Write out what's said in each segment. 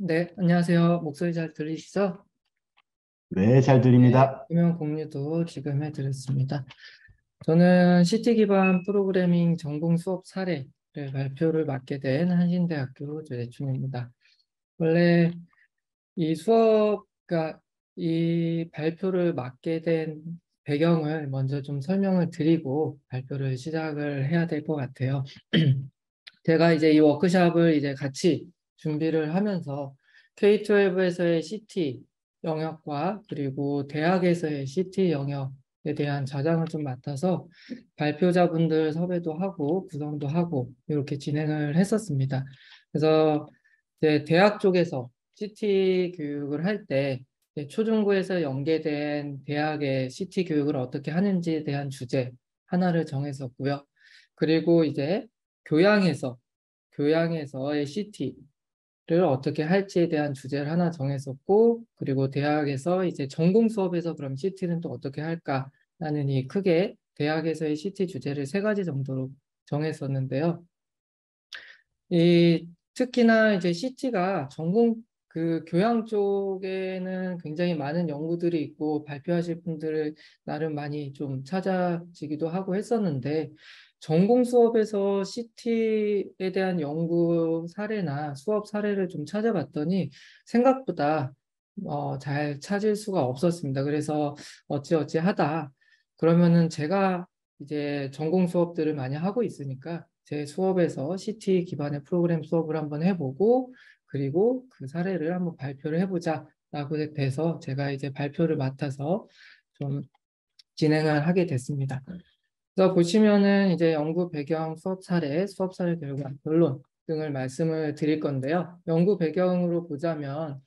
네, 안녕하세요. 목소리 잘 들리시죠? 네, 잘 네, 들립니다. 화면 공유도 지금 해드렸습니다. 저는 CT 기반 프로그래밍 전공 수업 사례를 발표를 맡게 된 한신대학교 조재춘입니다. 원래 이 수업가 이 발표를 맡게 된 배경을 먼저 좀 설명을 드리고 발표를 시작을 해야 될 것 같아요. 제가 이제 이 워크샵을 이제 같이 준비를 하면서 K12에서의 CT 영역과 그리고 대학에서의 CT 영역에 대한 과장을 좀 맡아서 발표자분들 섭외도 하고 구성도 하고 이렇게 진행을 했었습니다. 그래서 이제 대학 쪽에서 CT 교육을 할 때 초중고에서 연계된 대학의 CT 교육을 어떻게 하는지에 대한 주제 하나를 정했었고요. 그리고 이제 교양에서 교양에서의 CT를 어떻게 할지에 대한 주제를 하나 정했었고, 그리고 대학에서 이제 전공 수업에서 그럼 CT는 또 어떻게 할까라는 이 크게 대학에서의 CT 주제를 세 가지 정도로 정했었는데요. 이 특히나 이제 CT가 전공 그 교양 쪽에는 굉장히 많은 연구들이 있고 발표하실 분들을 나름 많이 좀 찾아지기도 하고 했었는데 전공 수업에서 CT에 대한 연구 사례나 수업 사례를 좀 찾아봤더니 생각보다 잘 찾을 수가 없었습니다. 그래서 어찌어찌 하다 그러면은 제가 이제 전공 수업들을 많이 하고 있으니까 제 수업에서 CT 기반의 프로그램 수업을 한번 해보고 그리고 그 사례를 한번 발표를 해보자라고 돼서 제가 이제 발표를 맡아서 좀 진행을 하게 됐습니다. 그래서 보시면은 이제 연구 배경, 수업 사례 결과, 결론 등을 말씀을 드릴 건데요. 연구 배경으로 보자면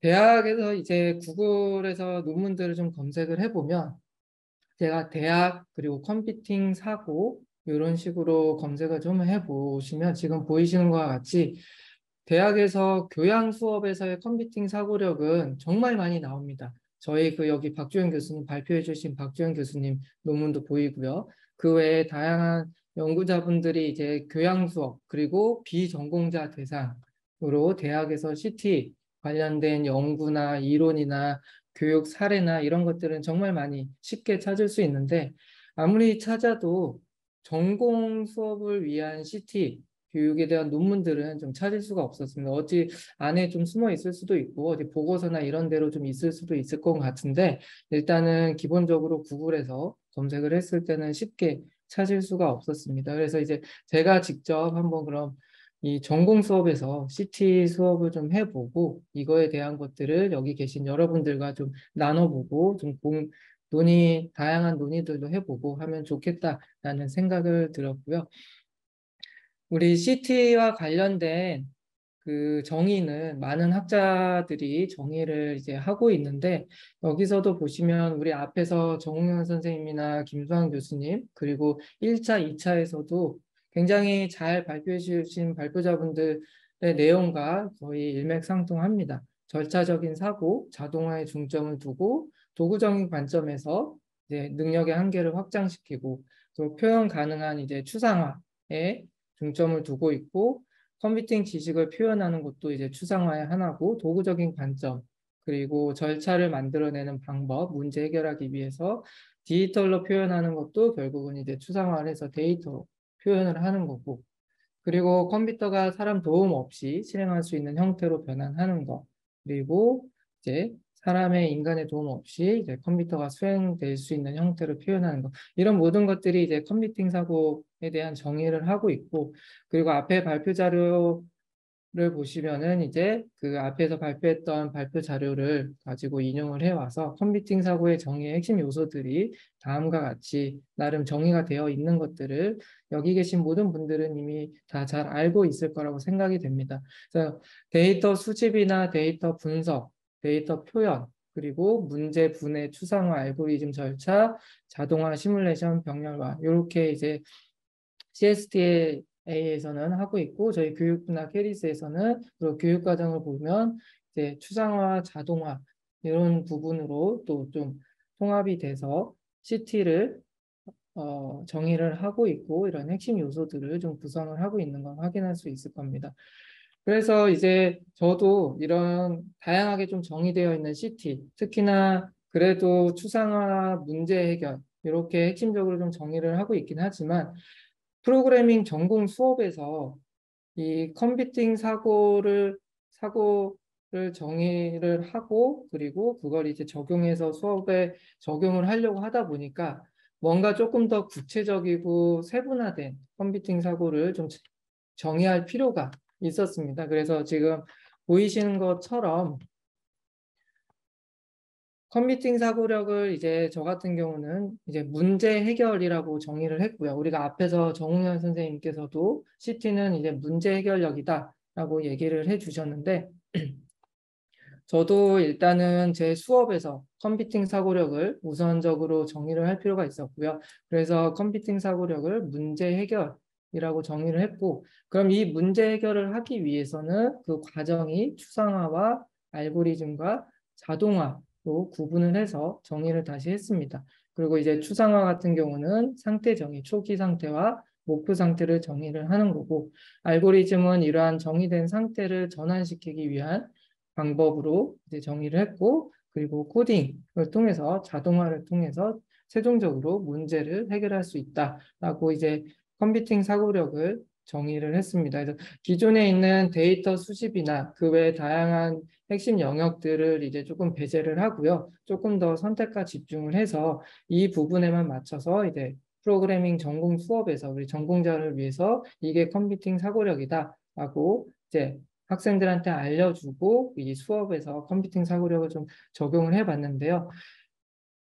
대학에서 이제 구글에서 논문들을 좀 검색을 해보면 제가 대학 그리고 컴퓨팅 사고 이런 식으로 검색을 좀 해보시면 지금 보이시는 것과 같이 대학에서 교양 수업에서의 컴퓨팅 사고력은 정말 많이 나옵니다. 저희 그 여기 박주영 교수님 발표해 주신 박주영 교수님 논문도 보이고요. 그 외에 다양한 연구자분들이 이제 교양 수업 그리고 비전공자 대상으로 대학에서 CT 관련된 연구나 이론이나 교육 사례나 이런 것들은 정말 많이 쉽게 찾을 수 있는데 아무리 찾아도 전공 수업을 위한 CT 교육에 대한 논문들은 좀 찾을 수가 없었습니다. 어디 안에 좀 숨어 있을 수도 있고 어디 보고서나 이런 데로 좀 있을 수도 있을 것 같은데 일단은 기본적으로 구글에서 검색을 했을 때는 쉽게 찾을 수가 없었습니다. 그래서 이제 제가 직접 한번 그럼 이 전공 수업에서 CT 수업을 좀 해보고 이거에 대한 것들을 여기 계신 여러분들과 좀 나눠보고 좀 다양한 논의들도 해보고 하면 좋겠다라는 생각을 들었고요. 우리 CT와 관련된 그 정의는 많은 학자들이 정의를 이제 하고 있는데 여기서도 보시면 우리 앞에서 정우영 선생님이나 김수환 교수님 그리고 1차, 2차에서도 굉장히 잘 발표해 주신 발표자분들의 내용과 거의 일맥상통합니다. 절차적인 사고, 자동화에 중점을 두고 도구적인 관점에서 이제 능력의 한계를 확장시키고 또 표현 가능한 이제 추상화에 중점을 두고 있고 컴퓨팅 지식을 표현하는 것도 이제 추상화의 하나고 도구적인 관점 그리고 절차를 만들어내는 방법, 문제 해결하기 위해서 디지털로 표현하는 것도 결국은 이제 추상화를 해서 데이터 표현을 하는 거고 그리고 컴퓨터가 사람 도움 없이 실행할 수 있는 형태로 변환하는 것. 그리고 이제 사람의 인간의 도움 없이 이제 컴퓨터가 수행될 수 있는 형태로 표현하는 것. 이런 모든 것들이 이제 컴퓨팅 사고에 대한 정의를 하고 있고, 그리고 앞에 발표 자료 를 보시면은 이제 그 앞에서 발표했던 발표 자료를 가지고 인용을 해와서 컴퓨팅 사고의 정의의 핵심 요소들이 다음과 같이 나름 정의가 되어 있는 것들을 여기 계신 모든 분들은 이미 다 잘 알고 있을 거라고 생각이 됩니다. 그래서 데이터 수집이나 데이터 분석, 데이터 표현, 그리고 문제 분해, 추상화, 알고리즘 절차, 자동화, 시뮬레이션, 병렬화 이렇게 이제 CSTA에서는 하고 있고 저희 교육부나 캐리스에서는 그리고 교육과정을 보면 이제 추상화, 자동화 이런 부분으로 또 좀 통합이 돼서 CT를 정의를 하고 있고 이런 핵심 요소들을 좀 구성을 하고 있는 걸 확인할 수 있을 겁니다. 그래서 이제 저도 이런 다양하게 좀 정의되어 있는 CT, 특히나 그래도 추상화 문제 해결, 이렇게 핵심적으로 좀 정의를 하고 있긴 하지만 프로그래밍 전공 수업에서 이 컴퓨팅 사고를 정의를 하고 그리고 그걸 이제 적용해서 수업에 적용을 하려고 하다 보니까 뭔가 조금 더 구체적이고 세분화된 컴퓨팅 사고를 좀 정의할 필요가 있었습니다. 그래서 지금 보이시는 것처럼 컴퓨팅 사고력을 이제 저 같은 경우는 이제 문제 해결이라고 정의를 했고요. 우리가 앞에서 정웅현 선생님께서도 CT는 이제 문제 해결력이다라고 얘기를 해주셨는데 저도 일단은 제 수업에서 컴퓨팅 사고력을 우선적으로 정의를 할 필요가 있었고요. 그래서 컴퓨팅 사고력을 문제 해결이라고 정의를 했고, 그럼 이 문제 해결을 하기 위해서는 그 과정이 추상화와 알고리즘과 자동화로 구분을 해서 정의를 다시 했습니다. 그리고 이제 추상화 같은 경우는 상태 정의, 초기 상태와 목표 상태를 정의를 하는 거고, 알고리즘은 이러한 정의된 상태를 전환시키기 위한 방법으로 이제 정의를 했고, 그리고 코딩을 통해서 자동화를 통해서 최종적으로 문제를 해결할 수 있다라고 이제 컴퓨팅 사고력을 정의를 했습니다. 그래서 기존에 있는 데이터 수집이나 그 외 다양한 핵심 영역들을 이제 조금 배제를 하고요. 조금 더 선택과 집중을 해서 이 부분에만 맞춰서 이제 프로그래밍 전공 수업에서 우리 전공자를 위해서 이게 컴퓨팅 사고력이다라고 이제 학생들한테 알려주고 이 수업에서 컴퓨팅 사고력을 좀 적용을 해봤는데요.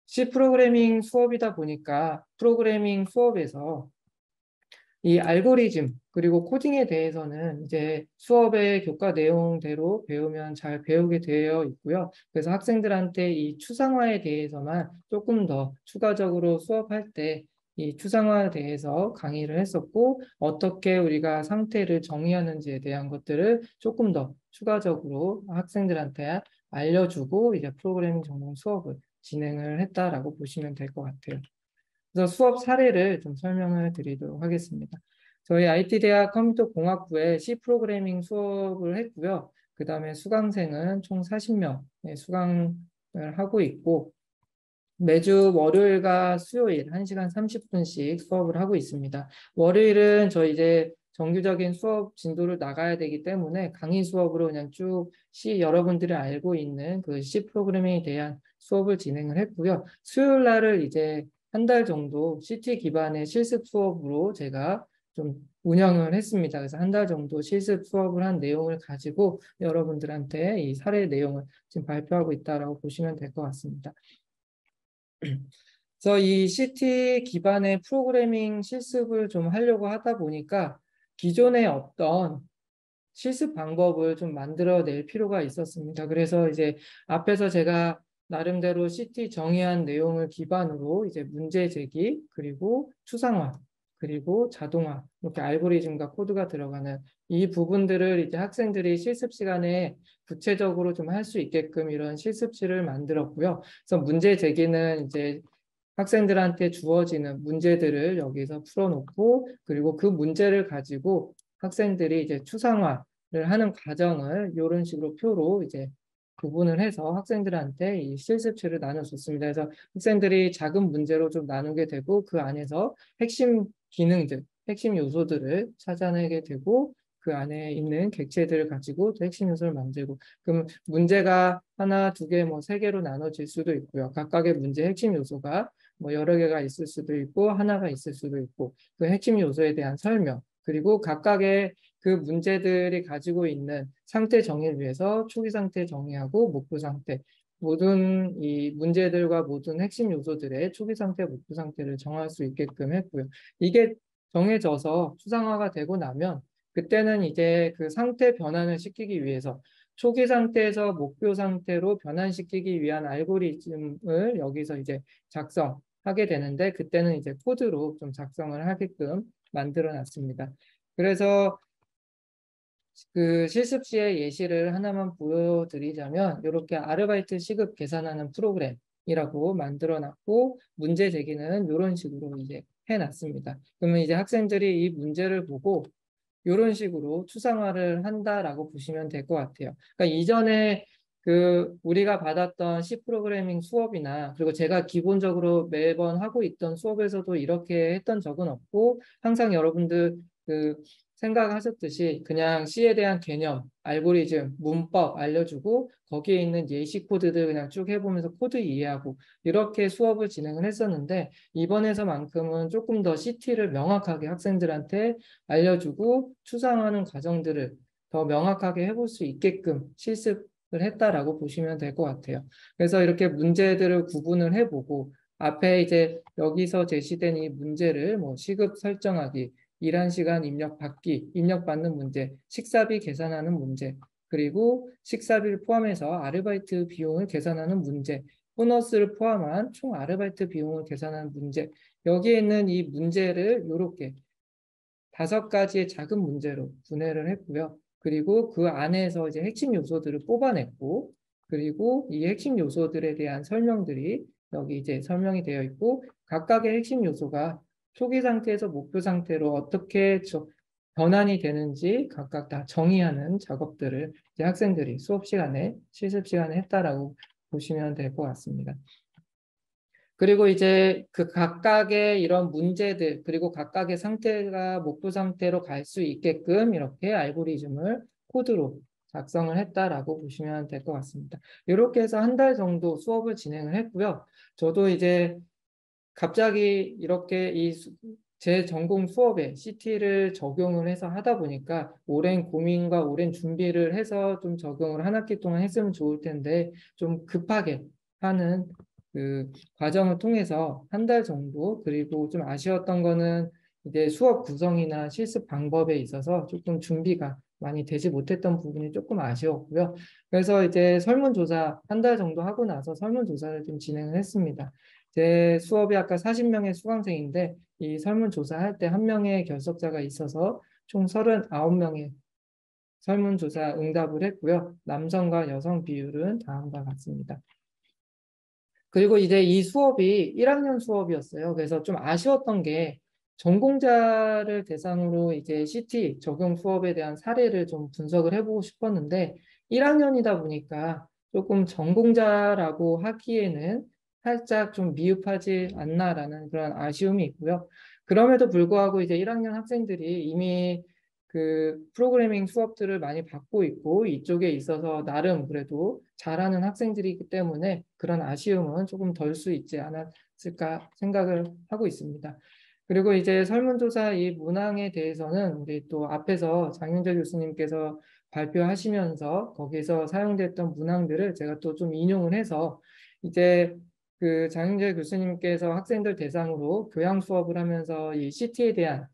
C 프로그래밍 수업이다 보니까 프로그래밍 수업에서 이 알고리즘 그리고 코딩에 대해서는 이제 수업의 교과 내용대로 배우면 잘 배우게 되어 있고요. 그래서 학생들한테 이 추상화에 대해서만 조금 더 추가적으로 수업할 때 이 추상화에 대해서 강의를 했었고 어떻게 우리가 상태를 정의하는지에 대한 것들을 조금 더 추가적으로 학생들한테 알려주고 이제 프로그래밍 전공 수업을 진행을 했다라고 보시면 될 것 같아요. 그래서 수업 사례를 좀 설명을 드리도록 하겠습니다. 저희 IT대학 컴퓨터공학부에 C 프로그래밍 수업을 했고요. 그 다음에 수강생은 총 40명의 수강을 하고 있고 매주 월요일과 수요일 1시간 30분씩 수업을 하고 있습니다. 월요일은 저희 이제 정규적인 수업 진도를 나가야 되기 때문에 강의 수업으로 그냥 쭉 여러분들이 알고 있는 그 C 프로그래밍에 대한 수업을 진행을 했고요. 수요일 날을 이제 한 달 정도 CT 기반의 실습 수업으로 제가 좀 운영을 했습니다. 그래서 한 달 정도 실습 수업을 한 내용을 가지고 여러분들한테 이 사례 내용을 지금 발표하고 있다라고 보시면 될 것 같습니다. 그래서 이 CT 기반의 프로그래밍 실습을 좀 하려고 하다 보니까 기존에 없던 실습 방법을 좀 만들어낼 필요가 있었습니다. 그래서 이제 앞에서 제가 나름대로 CT 정의한 내용을 기반으로 이제 문제 제기, 그리고 추상화, 그리고 자동화, 이렇게 알고리즘과 코드가 들어가는 이 부분들을 이제 학생들이 실습 시간에 구체적으로 좀 할 수 있게끔 이런 실습실을 만들었고요. 그래서 문제 제기는 이제 학생들한테 주어지는 문제들을 여기서 풀어놓고 그리고 그 문제를 가지고 학생들이 이제 추상화를 하는 과정을 이런 식으로 표로 이제 구분을 해서 학생들한테 이 실습실을 나눠줬습니다. 그래서 학생들이 작은 문제로 좀 나누게 되고 그 안에서 핵심 기능들, 핵심 요소들을 찾아내게 되고 그 안에 있는 객체들을 가지고 또 핵심 요소를 만들고 그럼 문제가 하나, 두 개, 뭐 세 개로 나눠질 수도 있고요. 각각의 문제 핵심 요소가 뭐 여러 개가 있을 수도 있고 하나가 있을 수도 있고 그 핵심 요소에 대한 설명 그리고 각각의 그 문제들이 가지고 있는 상태 정의를 위해서 초기 상태 정의하고 목표 상태 모든 이 문제들과 모든 핵심 요소들의 초기 상태, 목표 상태를 정할 수 있게끔 했고요. 이게 정해져서 추상화가 되고 나면 그때는 이제 그 상태 변환을 시키기 위해서 초기 상태에서 목표 상태로 변환시키기 위한 알고리즘을 여기서 이제 작성하게 되는데 그때는 이제 코드로 좀 작성을 하게끔 만들어 놨습니다. 그래서 그 실습 시에 예시를 하나만 보여드리자면 이렇게 아르바이트 시급 계산하는 프로그램이라고 만들어 놨고 문제 제기는 이런 식으로 이제 해놨습니다. 그러면 이제 학생들이 이 문제를 보고 이런 식으로 추상화를 한다라고 보시면 될 것 같아요. 그러니까 이전에 우리가 받았던 C 프로그래밍 수업이나 그리고 제가 기본적으로 매번 하고 있던 수업에서도 이렇게 했던 적은 없고 항상 여러분들 생각하셨듯이 그냥 C에 대한 개념, 알고리즘, 문법 알려주고 거기에 있는 예시 코드들 그냥 쭉 해보면서 코드 이해하고 이렇게 수업을 진행을 했었는데 이번에서만큼은 조금 더 CT를 명확하게 학생들한테 알려주고 추상화하는 과정들을 더 명확하게 해볼 수 있게끔 실습을 했다라고 보시면 될 것 같아요. 그래서 이렇게 문제들을 구분을 해보고 앞에 이제 여기서 제시된 이 문제를 뭐 시급 설정하기, 일한 시간 입력 받기, 입력 받는 문제, 식사비 계산하는 문제, 그리고 식사비를 포함해서 아르바이트 비용을 계산하는 문제, 보너스를 포함한 총 아르바이트 비용을 계산하는 문제, 여기에 있는 이 문제를 이렇게 5가지의 작은 문제로 분해를 했고요. 그리고 그 안에서 이제 핵심 요소들을 뽑아냈고, 그리고 이 핵심 요소들에 대한 설명들이 여기 이제 설명이 되어 있고, 각각의 핵심 요소가 초기 상태에서 목표 상태로 어떻게 변환이 되는지 각각 다 정의하는 작업들을 이제 학생들이 수업 시간에, 실습 시간에 했다라고 보시면 될 것 같습니다. 그리고 이제 그 각각의 이런 문제들 그리고 각각의 상태가 목표 상태로 갈 수 있게끔 이렇게 알고리즘을 코드로 작성을 했다라고 보시면 될 것 같습니다. 이렇게 해서 한 달 정도 수업을 진행을 했고요. 저도 이제 갑자기 이렇게 제 전공 수업에 CT를 적용을 해서 하다 보니까 오랜 고민과 오랜 준비를 해서 좀 적용을 한 학기 동안 했으면 좋을 텐데 좀 급하게 하는 과정을 통해서 한 달 정도 그리고 좀 아쉬웠던 거는 이제 수업 구성이나 실습 방법에 있어서 조금 준비가 많이 되지 못했던 부분이 조금 아쉬웠고요. 그래서 이제 설문조사 한 달 정도 하고 나서 설문조사를 좀 진행을 했습니다. 제 수업이 아까 40명의 수강생인데 이 설문조사할 때 한 명의 결석자가 있어서 총 39명의 설문조사 응답을 했고요. 남성과 여성 비율은 다음과 같습니다. 그리고 이제 이 수업이 1학년 수업이었어요. 그래서 좀 아쉬웠던 게 전공자를 대상으로 이제 CT 적용 수업에 대한 사례를 좀 분석을 해보고 싶었는데 1학년이다 보니까 조금 전공자라고 하기에는 살짝 좀 미흡하지 않나라는 그런 아쉬움이 있고요. 그럼에도 불구하고 이제 1학년 학생들이 이미 프로그래밍 수업들을 많이 받고 있고 이쪽에 있어서 나름 그래도 잘하는 학생들이기 때문에 그런 아쉬움은 조금 덜 수 있지 않았을까 생각을 하고 있습니다. 그리고 이제 설문조사 이 문항에 대해서는 우리 또 앞에서 장윤재 교수님께서 발표하시면서 거기서 사용됐던 문항들을 제가 또 좀 인용을 해서 이제 장윤재 교수님께서 학생들 대상으로 교양 수업을 하면서 이 CT에 대한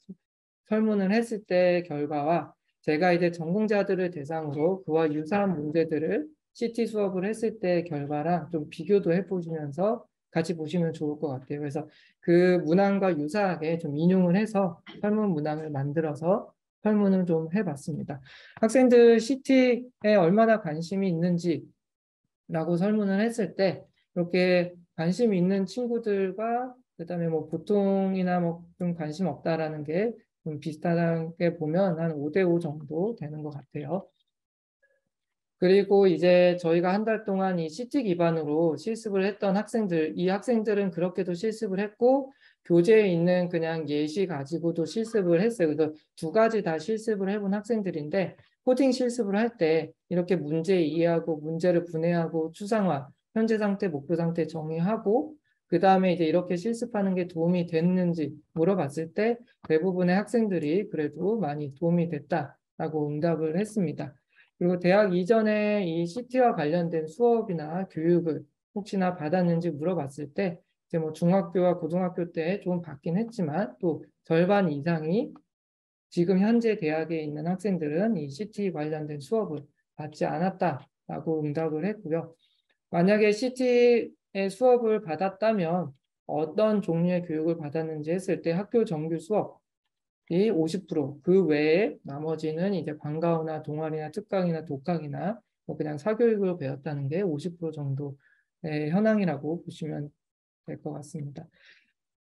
설문을 했을 때 결과와 제가 이제 전공자들을 대상으로 그와 유사한 문제들을 CT 수업을 했을 때 결과랑 좀 비교도 해보시면서 같이 보시면 좋을 것 같아요. 그래서 그 문항과 유사하게 좀 인용을 해서 설문 문항을 만들어서 설문을 좀 해봤습니다. 학생들 CT에 얼마나 관심이 있는지라고 설문을 했을 때 이렇게 관심 있는 친구들과 그다음에 뭐 보통이나 뭐 좀 관심 없다라는 게 좀 비슷하게 보면 한 5대5 정도 되는 것 같아요. 그리고 이제 저희가 한 달 동안 이 CT 기반으로 실습을 했던 학생들, 이 학생들은 그렇게도 실습을 했고 교재에 있는 그냥 예시 가지고도 실습을 했어요. 그래서 2가지 다 실습을 해본 학생들인데 코딩 실습을 할 때 이렇게 문제 이해하고 문제를 분해하고 추상화, 현재 상태, 목표 상태 정의하고 그 다음에 이제 이렇게 실습하는 게 도움이 됐는지 물어봤을 때 대부분의 학생들이 그래도 많이 도움이 됐다라고 응답을 했습니다. 그리고 대학 이전에 이 CT와 관련된 수업이나 교육을 혹시나 받았는지 물어봤을 때 이제 뭐 중학교와 고등학교 때 좀 받긴 했지만 또 절반 이상이 지금 현재 대학에 있는 학생들은 이 CT 관련된 수업을 받지 않았다라고 응답을 했고요. 만약에 CT의 수업을 받았다면 어떤 종류의 교육을 받았는지 했을 때 학교 정규 수업이 50%, 그 외에 나머지는 이제 방과후나 동아리나 특강이나 독학이나 뭐 그냥 사교육을 배웠다는 게 50% 정도의 현황이라고 보시면 될 것 같습니다.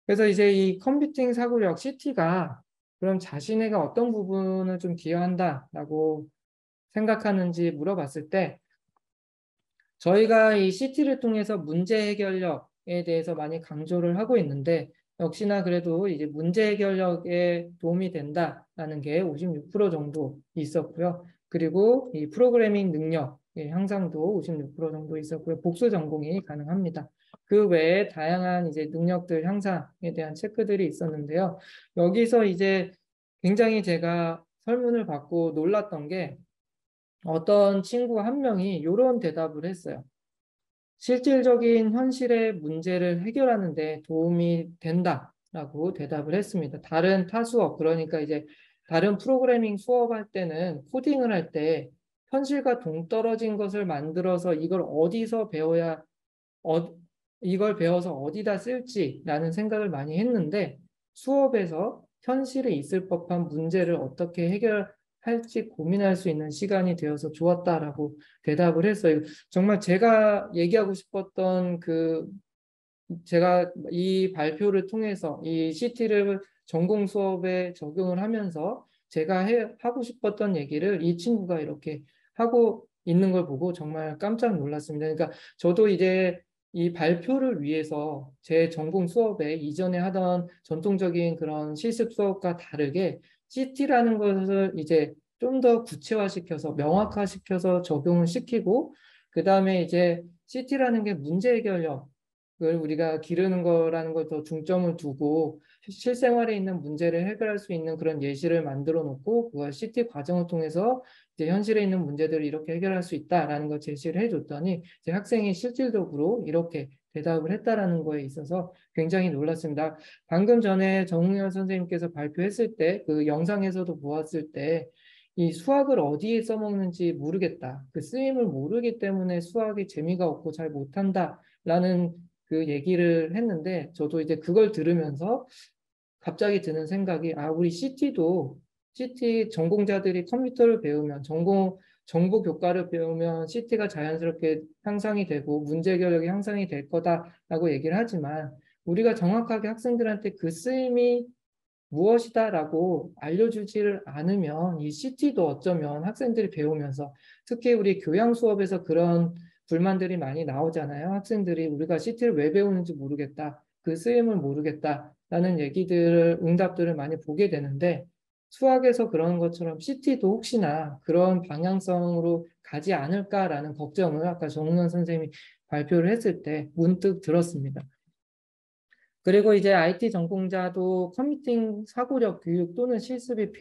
그래서 이제 이 컴퓨팅 사고력 CT가 그럼 자신에게 어떤 부분을 좀 기여한다라고 생각하는지 물어봤을 때 저희가 이 CT를 통해서 문제 해결력에 대해서 많이 강조를 하고 있는데 역시나 그래도 이제 문제 해결력에 도움이 된다라는 게 56% 정도 있었고요. 그리고 이 프로그래밍 능력의 향상도 56% 정도 있었고요. 복수 전공이 가능합니다. 그 외에 다양한 이제 능력들 향상에 대한 체크들이 있었는데요. 여기서 이제 굉장히 제가 설문을 받고 놀랐던 게 어떤 친구 한 명이 이런 대답을 했어요. 실질적인 현실의 문제를 해결하는 데 도움이 된다라고 대답을 했습니다. 다른 타수업, 그러니까 이제 다른 프로그래밍 수업할 때는 코딩을 할 때 현실과 동떨어진 것을 만들어서 이걸 어디서 배워야 어, 이걸 배워서 어디다 쓸지라는 생각을 많이 했는데 수업에서 현실에 있을 법한 문제를 어떻게 해결할지 고민할 수 있는 시간이 되어서 좋았다라고 대답을 했어요. 정말 제가 얘기하고 싶었던 제가 이 발표를 통해서 이 CT를 전공 수업에 적용을 하면서 제가 하고 싶었던 얘기를 이 친구가 이렇게 하고 있는 걸 보고 정말 깜짝 놀랐습니다. 그러니까 저도 이제 이 발표를 위해서 제 전공 수업에 이전에 하던 전통적인 그런 실습 수업과 다르게 CT라는 것을 이제 좀 더 구체화시켜서 명확화시켜서 적용을 시키고 그 다음에 이제 CT라는 게 문제 해결력 을 우리가 기르는 거라는 걸 더 중점을 두고 실생활에 있는 문제를 해결할 수 있는 그런 예시를 만들어 놓고 그걸 CT 과정을 통해서 이제 현실에 있는 문제들을 이렇게 해결할 수 있다라는 걸 제시를 해줬더니 이제 학생이 실질적으로 이렇게 대답을 했다라는 거에 있어서 굉장히 놀랐습니다. 방금 전에 정우현 선생님께서 발표했을 때 그 영상에서도 보았을 때 이 수학을 어디에 써먹는지 모르겠다. 그 쓰임을 모르기 때문에 수학이 재미가 없고 잘 못한다라는 그 얘기를 했는데 저도 이제 그걸 들으면서 갑자기 드는 생각이 우리 CT 전공자들이 컴퓨터를 배우면 정보 교과를 배우면 CT가 자연스럽게 향상이 되고 문제 해결력이 향상이 될 거다라고 얘기를 하지만 우리가 정확하게 학생들한테 그 쓰임이 무엇이다라고 알려주지를 않으면 이 CT도 어쩌면 학생들이 배우면서 특히 우리 교양 수업에서 그런 불만들이 많이 나오잖아요. 학생들이 우리가 CT를 왜 배우는지 모르겠다. 그 쓰임을 모르겠다라는 응답들을 많이 보게 되는데 수학에서 그런 것처럼 CT도 혹시나 그런 방향성으로 가지 않을까라는 걱정을 아까 정은원 선생님이 발표를 했을 때 문득 들었습니다. 그리고 이제 IT 전공자도 컴퓨팅 사고력 교육 또는 실습이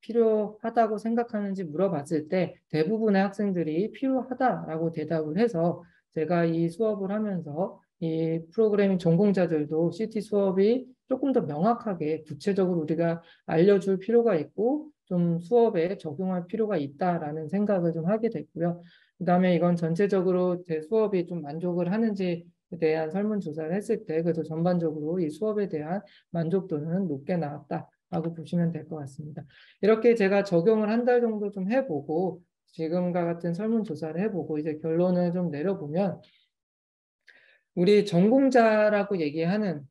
필요하다고 생각하는지 물어봤을 때 대부분의 학생들이 필요하다라고 대답을 해서 제가 이 수업을 하면서 이 프로그래밍 전공자들도 CT 수업이 조금 더 명확하게 구체적으로 우리가 알려줄 필요가 있고 좀 수업에 적용할 필요가 있다라는 생각을 좀 하게 됐고요. 그다음에 이건 전체적으로 제 수업이 좀 만족을 하는지 대한 설문조사를 했을 때 그래도 전반적으로 이 수업에 대한 만족도는 높게 나왔다라고 보시면 될 것 같습니다. 이렇게 제가 적용을 한 달 정도 좀 해보고 지금과 같은 설문조사를 해보고 이제 결론을 좀 내려보면 우리 전공자라고 얘기하는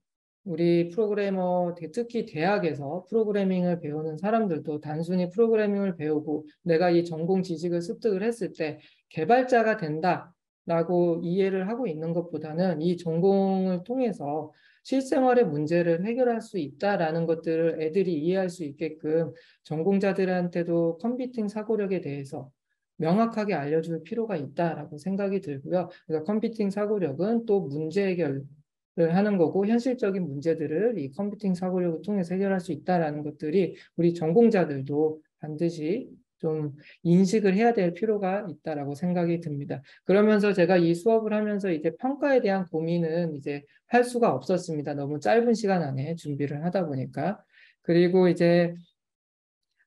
우리 프로그래머, 특히 대학에서 프로그래밍을 배우는 사람들도 단순히 프로그래밍을 배우고 내가 이 전공 지식을 습득을 했을 때 개발자가 된다라고 이해를 하고 있는 것보다는 이 전공을 통해서 실생활의 문제를 해결할 수 있다라는 것들을 애들이 이해할 수 있게끔 전공자들한테도 컴퓨팅 사고력에 대해서 명확하게 알려줄 필요가 있다라고 생각이 들고요. 그래서 컴퓨팅 사고력은 또 문제 해결을 하는 거고 현실적인 문제들을 이 컴퓨팅 사고력을 통해서 해결할 수 있다라는 것들이 우리 전공자들도 반드시 좀 인식을 해야 될 필요가 있다라고 생각이 듭니다. 그러면서 제가 이 수업을 하면서 이제 평가에 대한 고민은 이제 할 수가 없었습니다. 너무 짧은 시간 안에 준비를 하다 보니까. 그리고 이제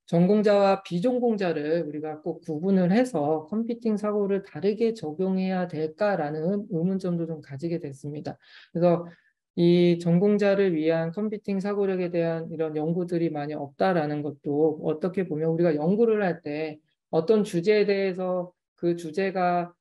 전공자와 비전공자를 우리가 꼭 구분을 해서 컴퓨팅 사고를 다르게 적용해야 될까라는 의문점도 좀 가지게 됐습니다. 그래서 이 전공자를 위한 컴퓨팅 사고력에 대한 이런 연구들이 많이 없다라는 것도 어떻게 보면 우리가 연구를 할 때 어떤 주제에 대해서 그 주제가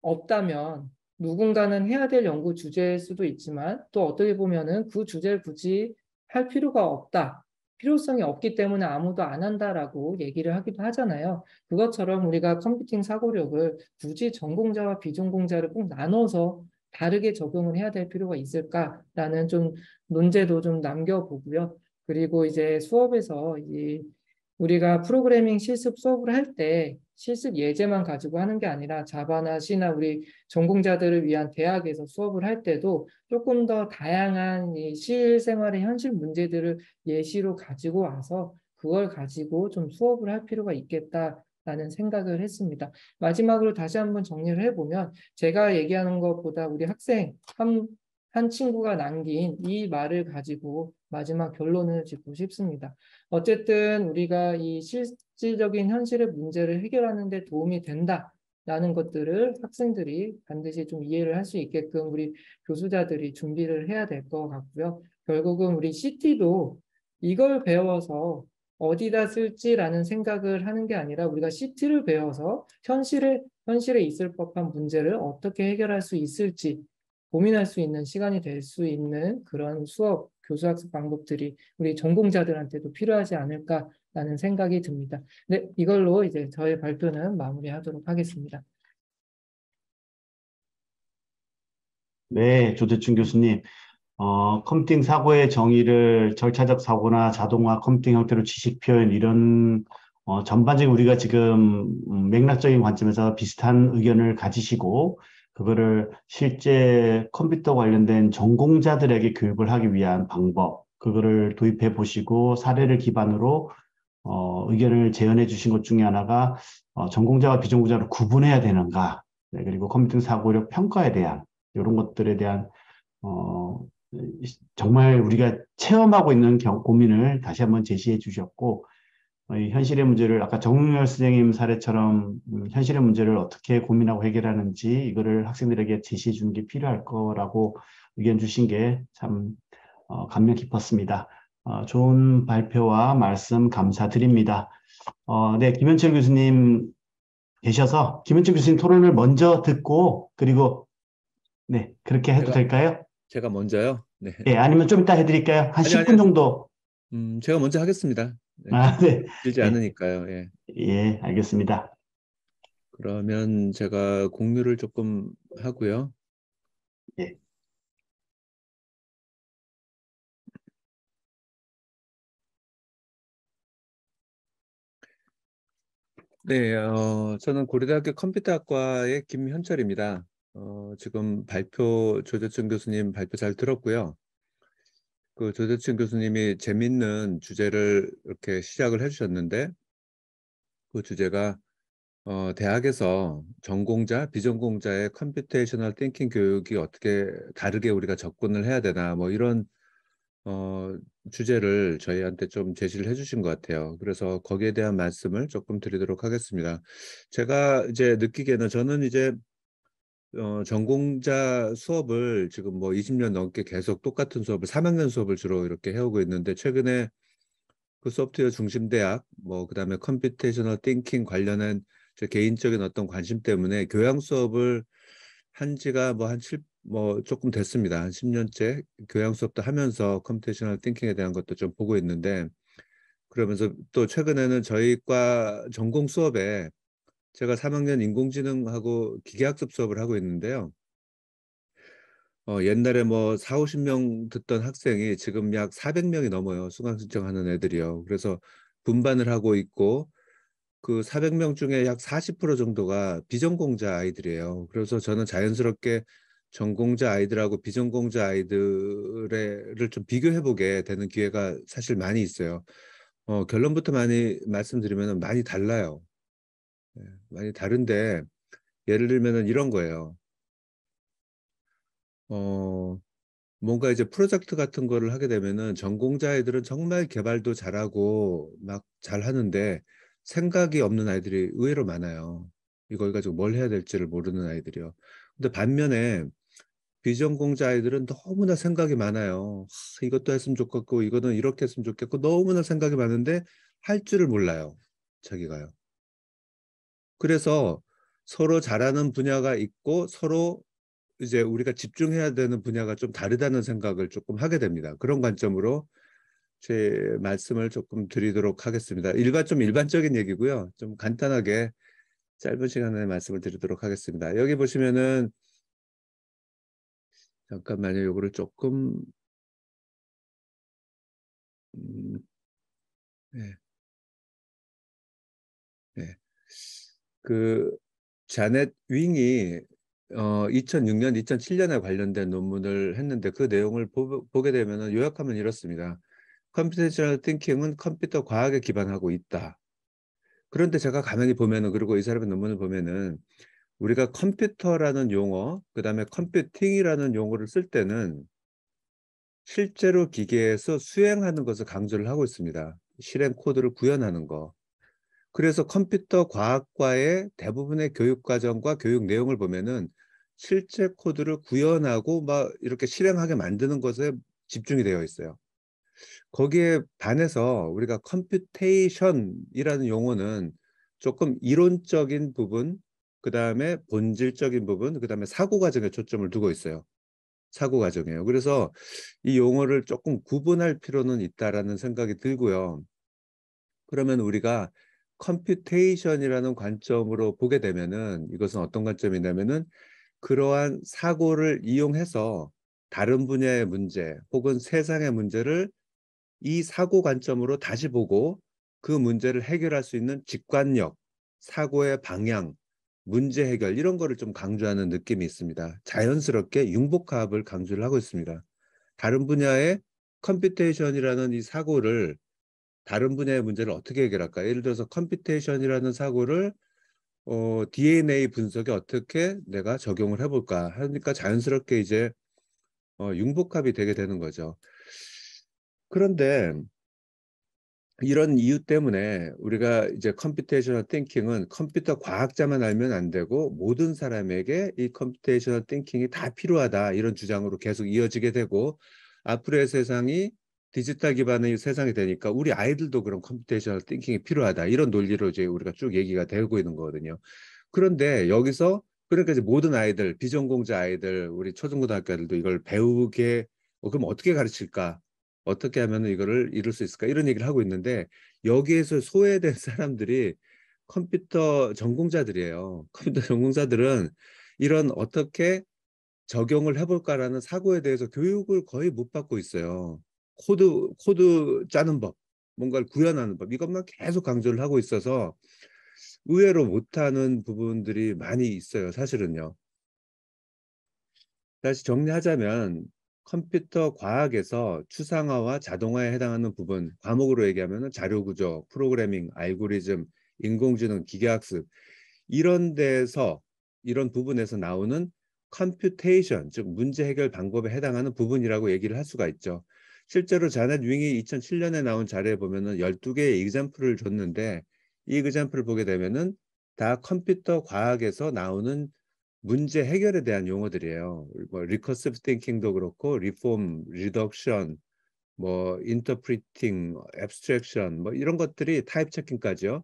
없다면 누군가는 해야 될 연구 주제일 수도 있지만 또 어떻게 보면은 그 주제를 굳이 할 필요가 없다. 필요성이 없기 때문에 아무도 안 한다라고 얘기를 하기도 하잖아요. 그것처럼 우리가 컴퓨팅 사고력을 굳이 전공자와 비전공자를 꼭 나눠서 다르게 적용을 해야 될 필요가 있을까라는 좀 논제도 좀 남겨보고요. 그리고 이제 수업에서 우리가 프로그래밍 실습 수업을 할 때 실습 예제만 가지고 하는 게 아니라 자바나 C나 우리 전공자들을 위한 대학에서 수업을 할 때도 조금 더 다양한 이 실생활의 현실 문제들을 예시로 가지고 와서 그걸 가지고 좀 수업을 할 필요가 있겠다라는 생각을 했습니다. 마지막으로 다시 한번 정리를 해보면 제가 얘기하는 것보다 우리 학생 한 친구가 남긴 이 말을 가지고 마지막 결론을 짓고 싶습니다. 어쨌든 우리가 이 실질적인 현실의 문제를 해결하는 데 도움이 된다라는 것들을 학생들이 반드시 좀 이해를 할 수 있게끔 우리 교수자들이 준비를 해야 될 것 같고요. 결국은 우리 CT도 이걸 배워서 어디다 쓸지라는 생각을 하는 게 아니라 우리가 CT를 배워서 현실에 있을 법한 문제를 어떻게 해결할 수 있을지 고민할 수 있는 시간이 될 수 있는 그런 수업, 교수학습 방법들이 우리 전공자들한테도 필요하지 않을까라는 생각이 듭니다. 네, 이걸로 이제 저의 발표는 마무리하도록 하겠습니다. 네, 조대춘 교수님. 컴퓨팅 사고의 정의를 절차적 사고나 자동화 컴퓨팅 형태로 지식 표현 이런 전반적인 우리가 지금 맥락적인 관점에서 비슷한 의견을 가지시고 그거를 실제 컴퓨터 관련된 전공자들에게 교육을 하기 위한 방법, 그거를 도입해 보시고 사례를 기반으로 의견을 제언해 주신 것 중에 하나가 전공자와 비전공자를 구분해야 되는가, 네, 그리고 컴퓨팅 사고력 평가에 대한 이런 것들에 대한 어, 정말 우리가 체험하고 있는 고민을 다시 한번 제시해 주셨고, 이 현실의 문제를 아까 정윤열 선생님 사례처럼 현실의 문제를 어떻게 고민하고 해결하는지 이거를 학생들에게 제시해 주는 게 필요할 거라고 의견 주신 게 참 감명 깊었습니다. 좋은 발표와 말씀 감사드립니다. 네, 김현철 교수님 계셔서 김현철 교수님 토론을 먼저 듣고 그리고 네, 그렇게 해도 제가 될까요? 제가 먼저요. 네. 예, 아니면 좀 이따 해드릴까요? 한 아니 10분 아니요. 정도. 제가 먼저 하겠습니다. 네. 네. 길지 예, 않으니까요. 예. 예, 알겠습니다. 그러면 제가 공유를 조금 하고요. 예, 네, 저는 고려대학교 컴퓨터학과의 김현철입니다. 지금 조재춘 교수님 발표 잘 들었고요. 그 조재춘 교수님이 재밌는 주제를 이렇게 시작을 해주셨는데, 그 주제가 대학에서 전공자, 비전공자의 컴퓨테이셔널 띵킹 교육이 어떻게 다르게 우리가 접근을 해야 되나, 뭐 이런 어, 주제를 저희한테 좀 제시를 해주신 것 같아요. 그래서 거기에 대한 말씀을 조금 드리도록 하겠습니다. 제가 이제 느끼기에는 저는 이제 전공자 수업을 지금 뭐 20년 넘게 계속 똑같은 수업을 3학년 수업을 주로 이렇게 해오고 있는데 최근에 그 소프트웨어 중심 대학 뭐 그다음에 컴퓨테이셔널 띵킹 관련한 제 개인적인 어떤 관심 때문에 교양 수업을 한 지가 뭐 조금 됐습니다. 한 10년째 교양 수업도 하면서 컴퓨테이셔널 띵킹에 대한 것도 좀 보고 있는데 그러면서 또 최근에는 저희 과 전공 수업에 제가 3학년 인공지능하고 기계학습 수업을 하고 있는데요. 옛날에 뭐 4, 50명 듣던 학생이 지금 약 400명이 넘어요. 수강 신청하는 애들이요. 그래서 분반을 하고 있고 그 400명 중에 약 40% 정도가 비전공자 아이들이에요. 그래서 저는 자연스럽게 전공자 아이들하고 비전공자 아이들을 좀 비교해보게 되는 기회가 사실 많이 있어요. 결론부터 많이 말씀드리면 많이 달라요. 네, 많이 다른데 예를 들면 이런 거예요. 어, 뭔가 이제 프로젝트 같은 거를 하게 되면은 전공자 아이들은 정말 개발도 잘하고 막 잘하는데 생각이 없는 아이들이 의외로 많아요. 이걸 가지고 뭘 해야 될지를 모르는 아이들이요. 근데 반면에 비전공자 아이들은 너무나 생각이 많아요. 이것도 했으면 좋겠고 이거는 이렇게 했으면 좋겠고 너무나 생각이 많은데 할 줄을 몰라요. 자기가요. 그래서 서로 잘하는 분야가 있고 서로 이제 우리가 집중해야 되는 분야가 좀 다르다는 생각을 조금 하게 됩니다. 그런 관점으로 제 말씀을 조금 드리도록 하겠습니다. 좀 일반적인 얘기고요. 좀 간단하게 짧은 시간에 말씀을 드리도록 하겠습니다. 여기 보시면은 잠깐만요. 요거를 조금 네, 네. 그 자넷 윙이 2006년, 2007년에 관련된 논문을 했는데 그 내용을 보게 되면 요약하면 이렇습니다. 컴퓨테이셔널 띵킹은 컴퓨터 과학에 기반하고 있다. 그런데 제가 가만히 보면은, 그리고 이 사람의 논문을 보면은 우리가 컴퓨터라는 용어, 그다음에 컴퓨팅이라는 용어를 쓸 때는 실제로 기계에서 수행하는 것을 강조를 하고 있습니다. 실행 코드를 구현하는 거. 그래서 컴퓨터 과학과의 대부분의 교육 과정과 교육 내용을 보면은 실제 코드를 구현하고 막 이렇게 실행하게 만드는 것에 집중이 되어 있어요. 거기에 반해서 우리가 컴퓨테이션이라는 용어는 조금 이론적인 부분, 그 다음에 본질적인 부분, 그 다음에 사고 과정에 초점을 두고 있어요. 사고 과정이에요. 그래서 이 용어를 조금 구분할 필요는 있다라는 생각이 들고요. 그러면 우리가 컴퓨테이션이라는 관점으로 보게 되면은 이것은 어떤 관점이냐면은 그러한 사고를 이용해서 다른 분야의 문제 혹은 세상의 문제를 이 사고 관점으로 다시 보고 그 문제를 해결할 수 있는 직관력, 사고의 방향, 문제 해결 이런 거를 좀 강조하는 느낌이 있습니다. 자연스럽게 융복합을 강조를 하고 있습니다. 다른 분야의 컴퓨테이션이라는 이 사고를 다른 분야의 문제를 어떻게 해결할까? 예를 들어서 컴퓨테이션이라는 사고를 DNA 분석에 어떻게 내가 적용을 해볼까 하니까 자연스럽게 이제 융복합이 되게 되는 거죠. 그런데 이런 이유 때문에 우리가 이제 컴퓨테이셔널 띵킹은 컴퓨터 과학자만 알면 안 되고 모든 사람에게 이 컴퓨테이셔널 띵킹이 다 필요하다 이런 주장으로 계속 이어지게 되고 앞으로의 세상이 디지털 기반의 세상이 되니까 우리 아이들도 그런 컴퓨테이셔널 띵킹이 필요하다 이런 논리로 이제 우리가 쭉 얘기가 되고 있는 거거든요. 그런데 여기서 그러니까 이제 모든 아이들 비전공자 아이들 우리 초중고등학교 아이들도 이걸 배우게 그럼 어떻게 가르칠까? 어떻게 하면 이거를 이룰 수 있을까? 이런 얘기를 하고 있는데 여기에서 소외된 사람들이 컴퓨터 전공자들이에요. 컴퓨터 전공자들은 이런 어떻게 적용을 해볼까라는 사고에 대해서 교육을 거의 못 받고 있어요. 코드 짜는 법, 뭔가를 구현하는 법, 이것만 계속 강조를 하고 있어서 의외로 못하는 부분들이 많이 있어요. 사실은요. 다시 정리하자면 컴퓨터 과학에서 추상화와 자동화에 해당하는 부분, 과목으로 얘기하면 자료구조, 프로그래밍, 알고리즘, 인공지능, 기계학습 이런 데서 이런 부분에서 나오는 컴퓨테이션, 즉 문제 해결 방법에 해당하는 부분이라고 얘기를 할 수가 있죠. 실제로 자넷 윙이 2007년에 나온 자료에 보면은 12개의 example을 줬는데 이 example을 보게 되면은 다 컴퓨터 과학에서 나오는 문제 해결에 대한 용어들이에요. 뭐 리커시브 띵킹도 그렇고 리폼, 리덕션, 뭐 인터프리팅, 앱스트랙션 뭐 이런 것들이 타입 체킹까지요.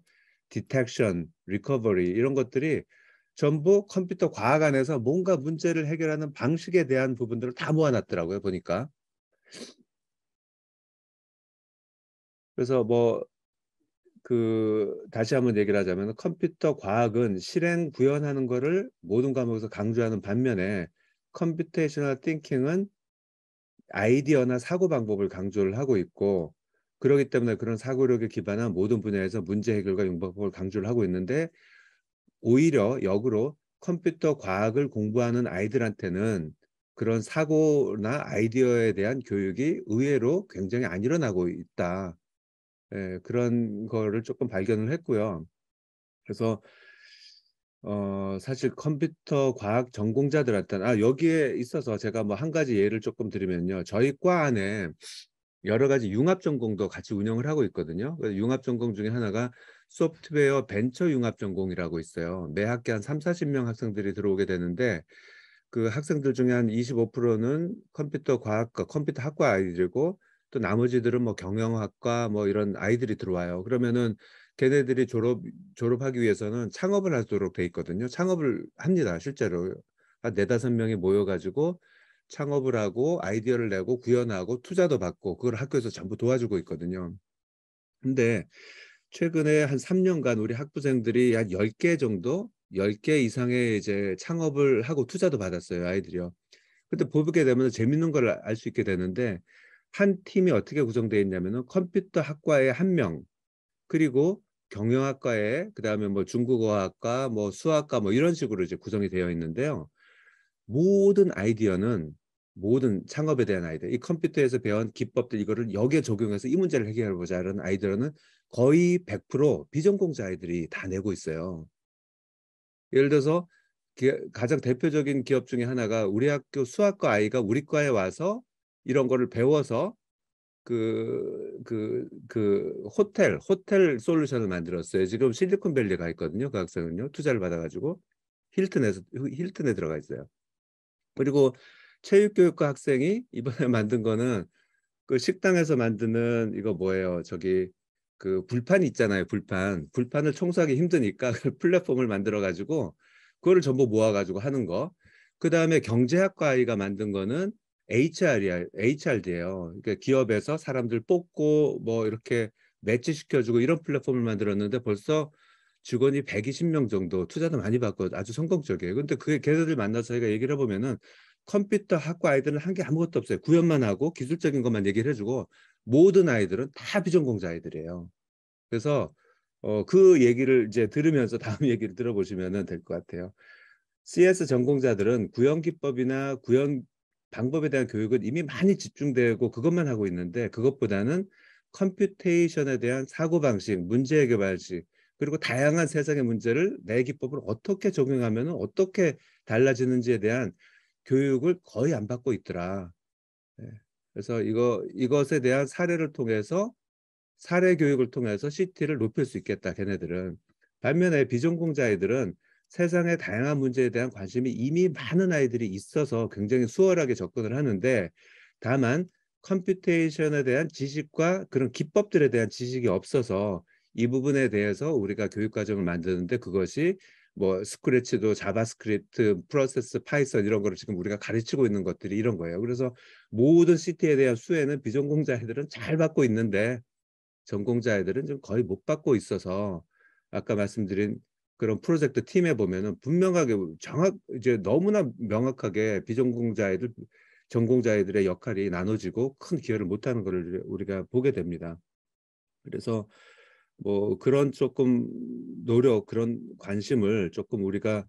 디텍션, 리커버리 이런 것들이 전부 컴퓨터 과학 안에서 뭔가 문제를 해결하는 방식에 대한 부분들을 다 모아놨더라고요. 보니까. 그래서 뭐 다시 한번 얘기를 하자면 컴퓨터 과학은 실행 구현하는 거를 모든 과목에서 강조하는 반면에 컴퓨테이셔널 띵킹은 아이디어나 사고 방법을 강조를 하고 있고 그렇기 때문에 그런 사고력에 기반한 모든 분야에서 문제 해결과 융복합을 강조를 하고 있는데 오히려 역으로 컴퓨터 과학을 공부하는 아이들한테는 그런 사고나 아이디어에 대한 교육이 의외로 굉장히 안 일어나고 있다. 예, 그런 거를 조금 발견을 했고요. 그래서 사실 컴퓨터 과학 전공자들한테는 여기에 있어서 제가 뭐 한 가지 예를 조금 드리면요. 저희 과 안에 여러 가지 융합 전공도 같이 운영을 하고 있거든요. 그래서 융합 전공 중에 하나가 소프트웨어 벤처 융합 전공이라고 있어요. 매 학기 한 3, 40명 학생들이 들어오게 되는데 그 학생들 중에 한 25%는 컴퓨터 과학과 컴퓨터 학과 아이들이고 또 나머지들은 뭐 경영학과 뭐 이런 아이들이 들어와요. 그러면은 걔네들이 졸업하기 위해서는 창업을 하도록 돼 있거든요. 창업을 합니다. 실제로 한 4, 5명이 모여가지고 창업을 하고 아이디어를 내고 구현하고 투자도 받고 그걸 학교에서 전부 도와주고 있거든요. 근데 최근에 한 3년간 우리 학부생들이 한 10개 정도, 10개 이상의 이제 창업을 하고 투자도 받았어요, 아이들이요. 근데 보게 되면 재밌는 걸 알 수 있게 되는데 한 팀이 어떻게 구성되어 있냐면은 컴퓨터 학과에 한 명, 그리고 경영학과에 그다음에 뭐 중국어학과, 뭐 수학과 뭐 이런 식으로 이제 구성이 되어 있는데요. 모든 아이디어는 모든 창업에 대한 아이디어, 이 컴퓨터에서 배운 기법들 이거를 여기에 적용해서 이 문제를 해결해 보자라는 아이디어는 거의 100% 비전공자 아이들이 다 내고 있어요. 예를 들어서 가장 대표적인 기업 중에 하나가 우리 학교 수학과 아이가 우리 과에 와서 이런 거를 배워서 호텔 솔루션을 만들었어요. 지금 실리콘밸리에 가 있거든요. 그 학생은요. 투자를 받아가지고 힐튼에 들어가 있어요. 그리고 체육교육과 학생이 이번에 만든 거는 그 식당에서 만드는 이거 뭐예요? 저기 그 불판 있잖아요. 불판을 청소하기 힘드니까 그 플랫폼을 만들어 가지고 그거를 전부 모아 가지고 하는 거. 그다음에 경제학과 아이가 만든 거는 HRD예요. 그러니까 기업에서 사람들 뽑고 뭐 이렇게 매치시켜 주고 이런 플랫폼을 만들었는데 벌써 직원이 120명 정도, 투자도 많이 받고 아주 성공적이에요. 근데 그게 걔네들 만나서 저희가 얘기를 해보면은 컴퓨터 학과 아이들은 한 게 아무것도 없어요. 구현만 하고 기술적인 것만 얘기를 해주고 모든 아이들은 다 비전공자 아이들이에요. 그래서 그 얘기를 이제 들으면서 다음 얘기를 들어보시면 될 것 같아요. CS 전공자들은 구현 기법이나 구현 방법에 대한 교육은 이미 많이 집중되고 그것만 하고 있는데, 그것보다는 컴퓨테이션에 대한 사고방식, 문제 해결 방식, 그리고 다양한 세상의 문제를 내 기법을 어떻게 적용하면 어떻게 달라지는지에 대한 교육을 거의 안 받고 있더라. 예. 그래서 이것에 대한 사례 교육을 통해서 CT를 높일 수 있겠다, 걔네들은. 반면에 비전공자 아이들은 세상의 다양한 문제에 대한 관심이 이미 많은 아이들이 있어서 굉장히 수월하게 접근을 하는데, 다만 컴퓨테이션에 대한 지식과 그런 기법들에 대한 지식이 없어서 이 부분에 대해서 우리가 교육 과정을 만드는데, 그것이 뭐 스크래치도 자바스크립트, 프로세스, 파이썬 이런 거를 지금 우리가 가르치고 있는 것들이 이런 거예요. 그래서 모든 CT에 대한 수혜는 비전공자 아이들은 잘 받고 있는데 전공자 아이들은 좀 거의 못 받고 있어서, 아까 말씀드린 그런 프로젝트 팀에 보면은 분명하게 이제 너무나 명확하게 비전공자 아이들, 전공자 아이들의 역할이 나눠지고 큰 기여를 못하는 것을 우리가 보게 됩니다. 그래서 뭐 그런 조금 노력, 그런 관심을 조금 우리가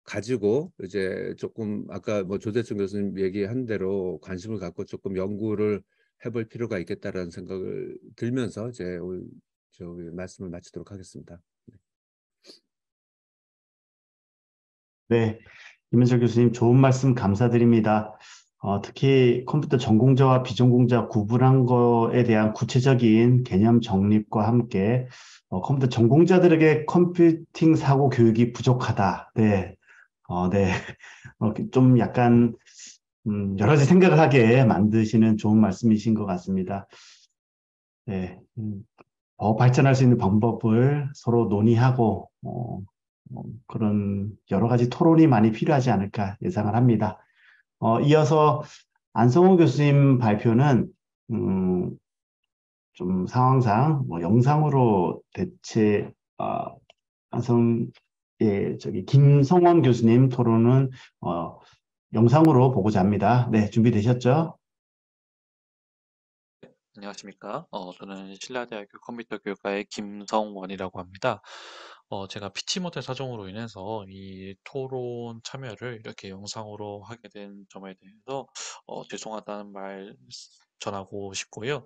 가지고 이제 조금 아까 뭐 조대충 교수님 얘기한 대로 관심을 갖고 조금 연구를 해볼 필요가 있겠다라는 생각을 들면서 이제 오늘 저기 말씀을 마치도록 하겠습니다. 네, 이문철 교수님 좋은 말씀 감사드립니다. 특히 컴퓨터 전공자와 비전공자 구분한 거에 대한 구체적인 개념 정립과 함께 컴퓨터 전공자들에게 컴퓨팅 사고 교육이 부족하다. 네, 네. 좀 약간 여러 가지 생각을 하게 만드시는 좋은 말씀이신 것 같습니다. 네, 더 발전할 수 있는 방법을 서로 논의하고 그런 여러 가지 토론이 많이 필요하지 않을까 예상을 합니다. 이어서 안성호 교수님 발표는 음, 좀 상황상 뭐 영상으로 대체 안성 저기 김성원 교수님 토론은 영상으로 보고자 합니다. 네, 준비되셨죠? 안녕하십니까. 저는 신라대학교 컴퓨터 교육과의 김성원이라고 합니다. 제가 피치 못할 사정으로 인해서 이 토론 참여를 이렇게 영상으로 하게 된 점에 대해서 죄송하다는 말 전하고 싶고요.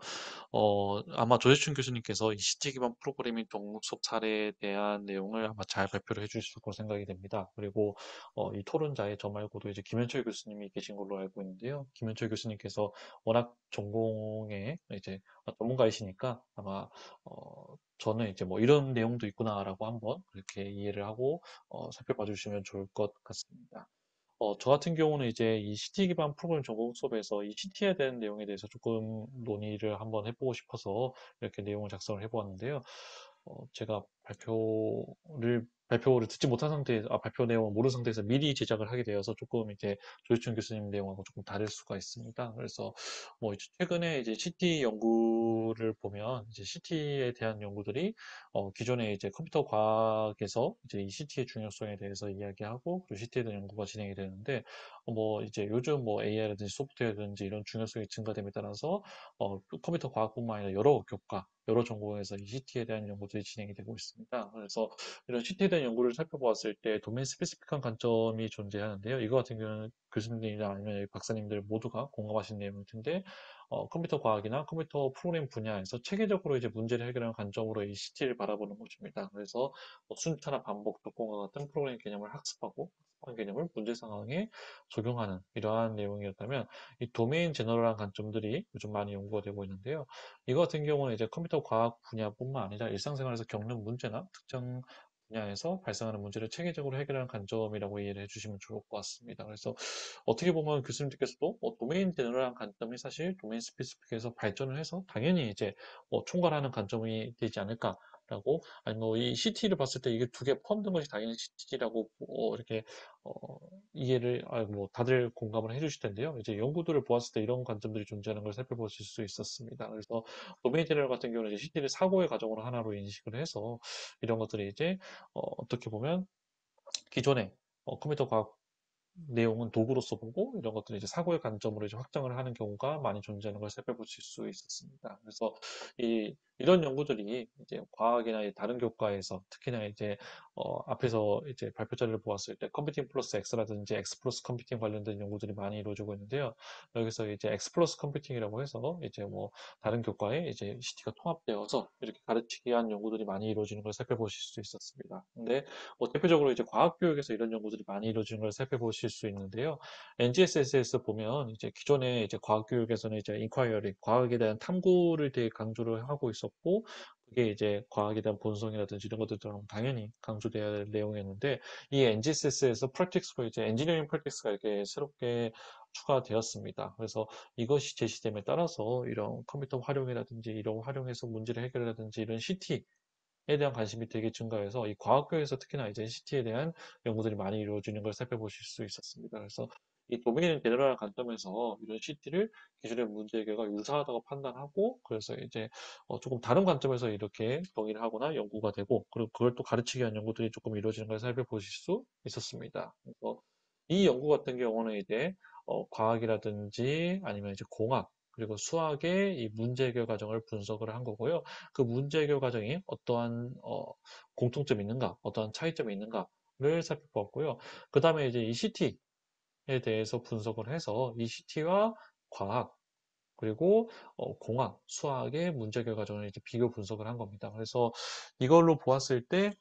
아마 조재춘 교수님께서 이 CT 기반 프로그래밍 동목 수업 사례에 대한 내용을 아마 잘 발표를 해주실 거로 생각이 됩니다. 그리고 이 토론자에 저 말고도 이제 김현철 교수님이 계신 걸로 알고 있는데요. 김현철 교수님께서 워낙 전공에 이제 전문가이시니까 아마 저는 이제 뭐 이런 내용도 있구나라고 한번 그렇게 이해를 하고 살펴봐 주시면 좋을 것 같습니다. 저 같은 경우는 이제 이 CT 기반 프로그램 전공 수업에서 이 CT에 대한 내용에 대해서 조금 논의를 한번 해보고 싶어서 이렇게 내용을 작성을 해보았는데요. 제가 발표를 듣지 못한 상태에서, 발표 내용을 모르는 상태에서 미리 제작을 하게 되어서 조금 이제 조희춘 교수님 내용하고 조금 다를 수가 있습니다. 그래서 뭐 이제 최근에 이제 CT 연구를 보면 이제 CT에 대한 연구들이 기존에 이제 컴퓨터 과학에서 이제 이 CT의 중요성에 대해서 이야기하고 그리고 CT에 대한 연구가 진행이 되는데 뭐 이제 요즘 뭐 AI라든지 소프트웨어라든지 이런 중요성이 증가됨에 따라서 컴퓨터 과학뿐만 아니라 여러 교과, 여러 전공에서 이 CT에 대한 연구들이 진행이 되고 있습니다. 그래서 이런 CT에 대한 연구를 살펴보았을 때 도메인 스페시픽한 관점이 존재하는데요. 이거 같은 경우는 교수님들이나 아니면 박사님들 모두가 공감하시는 내용일 텐데, 컴퓨터 과학이나 컴퓨터 프로그램 분야에서 체계적으로 이제 문제를 해결하는 관점으로 이 CT를 바라보는 것입니다. 그래서 순차나 반복, 조건과 같은 프로그램 개념을 학습하고, 학습한 개념을 문제 상황에 적용하는 이러한 내용이었다면, 이 도메인 제너럴한 관점들이 요즘 많이 연구가 되고 있는데요. 이거 같은 경우는 이제 컴퓨터 과학 분야뿐만 아니라 일상생활에서 겪는 문제나 특정 분야에서 발생하는 문제를 체계적으로 해결하는 관점이라고 이해를 해주시면 좋을 것 같습니다. 그래서 어떻게 보면 교수님들께서도 도메인 제너럴한 관점이 사실 도메인 스페시픽에서 발전을 해서 당연히 이제 총괄하는 관점이 되지 않을까라고, 아니면 이 CT를 봤을 때 이게 두 개 포함된 것이 당연히 CT라고 이렇게 이해를 뭐 다들 공감을 해주실 텐데요. 이제 연구들을 보았을 때 이런 관점들이 존재하는 걸 살펴보실 수 있었습니다. 그래서 도메인 제너럴 같은 경우는 이제 CT를 사고의 과정으로 하나로 인식을 해서 이런 것들이 이제 어떻게 보면 기존의 컴퓨터 과학 내용은 도구로서 보고 이런 것들을 이제 사고의 관점으로 이제 확장을 하는 경우가 많이 존재하는 걸 살펴보실 수 있었습니다. 그래서 이런 연구들이 이제 과학이나 다른 교과에서 특히나 이제 앞에서 이제 발표 자료를 보았을 때 컴퓨팅 플러스 X라든지 X 플러스 컴퓨팅 관련된 연구들이 많이 이루어지고 있는데요. 여기서 이제 X 플러스 컴퓨팅이라고 해서 이제 뭐 다른 교과에 이제 CT가 통합되어서 이렇게 가르치기 위한 연구들이 많이 이루어지는 걸 살펴보실 수 있었습니다. 근데 대표적으로 이제 과학 교육에서 이런 연구들이 많이 이루어지는 걸 살펴보실 수 있는데요. NGSS에서 보면 이제 기존에 이제 과학 교육에서는 이제 인콰이어리, 과학에 대한 탐구를 되게 강조를 하고 있었고, 그게 이제 과학에 대한 본성이라든지 이런 것들처럼 당연히 강조돼야 될 내용이었는데, 이 NGSS에서 프랙틱스로 이제 엔지니어링 프랙틱스가 이렇게 새롭게 추가되었습니다. 그래서 이것이 제시됨에 따라서 이런 컴퓨터 활용이라든지 이런 활용해서 문제를 해결하든지 이런 CT 에 대한 관심이 되게 증가해서 이 과학교에서 특히나 이제 CT에 대한 연구들이 많이 이루어지는 걸 살펴보실 수 있었습니다. 그래서 이 도메인 제너럴 관점에서 이런 CT를 기존의 문제 해결과 유사하다고 판단하고 그래서 이제 조금 다른 관점에서 이렇게 동의를 하거나 연구가 되고 그리고 그걸 또 가르치기 위한 연구들이 조금 이루어지는 걸 살펴보실 수 있었습니다. 그래서 이 연구 같은 경우는 이제 과학이라든지 아니면 이제 공학 그리고 수학의 이 문제 해결 과정을 분석을 한 거고요. 그 문제 해결 과정이 어떠한 공통점이 있는가, 어떠한 차이점이 있는가를 살펴보았고요. 그 다음에 이제 이 CT에 대해서 분석을 해서 이 CT와 과학, 그리고 공학, 수학의 문제 해결 과정을 이제 비교 분석을 한 겁니다. 그래서 이걸로 보았을 때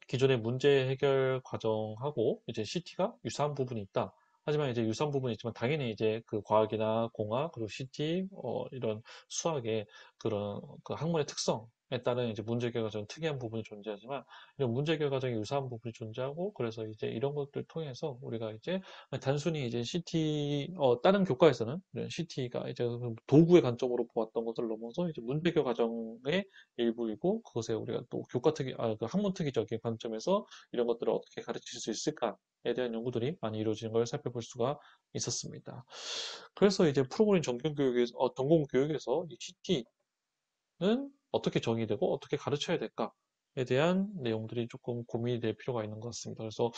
기존의 문제 해결 과정하고 이제 CT가 유사한 부분이 있다. 하지만 이제 유사한 부분이 있지만 당연히 이제 그 과학이나 공학 그리고 CT 이런 수학의 그런 그 학문의 특성에 따른 이제 문제 해결 과정 특이한 부분이 존재하지만 이런 문제 해결 과정에 유사한 부분이 존재하고 그래서 이제 이런 것들 통해서 우리가 이제 단순히 이제 CT 다른 교과에서는 이런 CT가 이제 도구의 관점으로 보았던 것을 넘어서 이제 문제 해결 과정의 일부이고 그것에 우리가 또 그 학문 특이적인 관점에서 이런 것들을 어떻게 가르칠 수 있을까에 대한 연구들이 많이 이루어지는 걸 살펴볼 수가 있었습니다. 그래서 이제 프로그램 전공 교육에서 이 CT는 어떻게 정의되고 어떻게 가르쳐야 될까에 대한 내용들이 조금 고민이 될 필요가 있는 것 같습니다. 그래서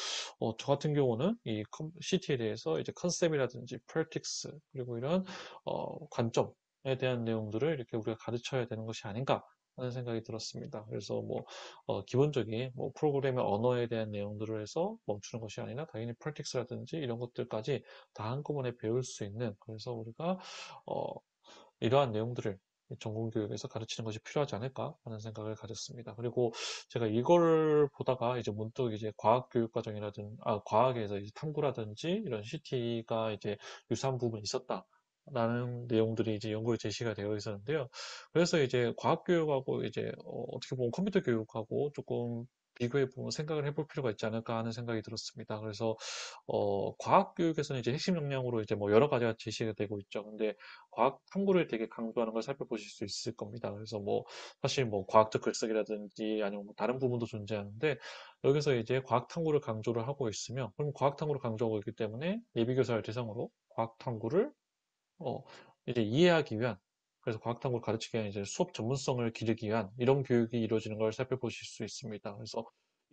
저 같은 경우는 이 CT에 대해서 이제 컨셉이라든지 프랙틱스 그리고 이런 관점에 대한 내용들을 이렇게 우리가 가르쳐야 되는 것이 아닌가 하는 생각이 들었습니다. 그래서 뭐 기본적인 뭐 프로그램의 언어에 대한 내용들을 해서 멈추는 것이 아니라 당연히 프랙틱스라든지 이런 것들까지 다 한꺼번에 배울 수 있는 그래서 우리가 어, 이러한 내용들을 전공 교육에서 가르치는 것이 필요하지 않을까 하는 생각을 가졌습니다. 그리고 제가 이걸 보다가 이제 문득 이제 과학 교육 과정이라든 과학에서 이제 탐구라든지 이런 CT가 이제 유사한 부분이 있었다. 라는 내용들이 이제 연구에 제시가 되어 있었는데요. 그래서 이제 과학 교육하고 이제 어떻게 보면 컴퓨터 교육하고 조금 비교해 보면 생각을 해볼 필요가 있지 않을까 하는 생각이 들었습니다. 그래서 과학 교육에서는 이제 핵심 역량으로 이제 뭐 여러 가지가 제시가 되고 있죠. 근데 과학 탐구를 되게 강조하는 걸 살펴보실 수 있을 겁니다. 그래서 뭐 사실 뭐 과학적 글쓰기라든지 아니면 뭐 다른 부분도 존재하는데 여기서 이제 과학 탐구를 강조를 하고 있으면 그럼 과학 탐구를 강조하고 있기 때문에 예비교사를 대상으로 과학 탐구를 어, 이제 이해하기 위한, 그래서 과학탐구를 가르치기 위한 이제 수업 전문성을 기르기 위한 이런 교육이 이루어지는 걸 살펴보실 수 있습니다. 그래서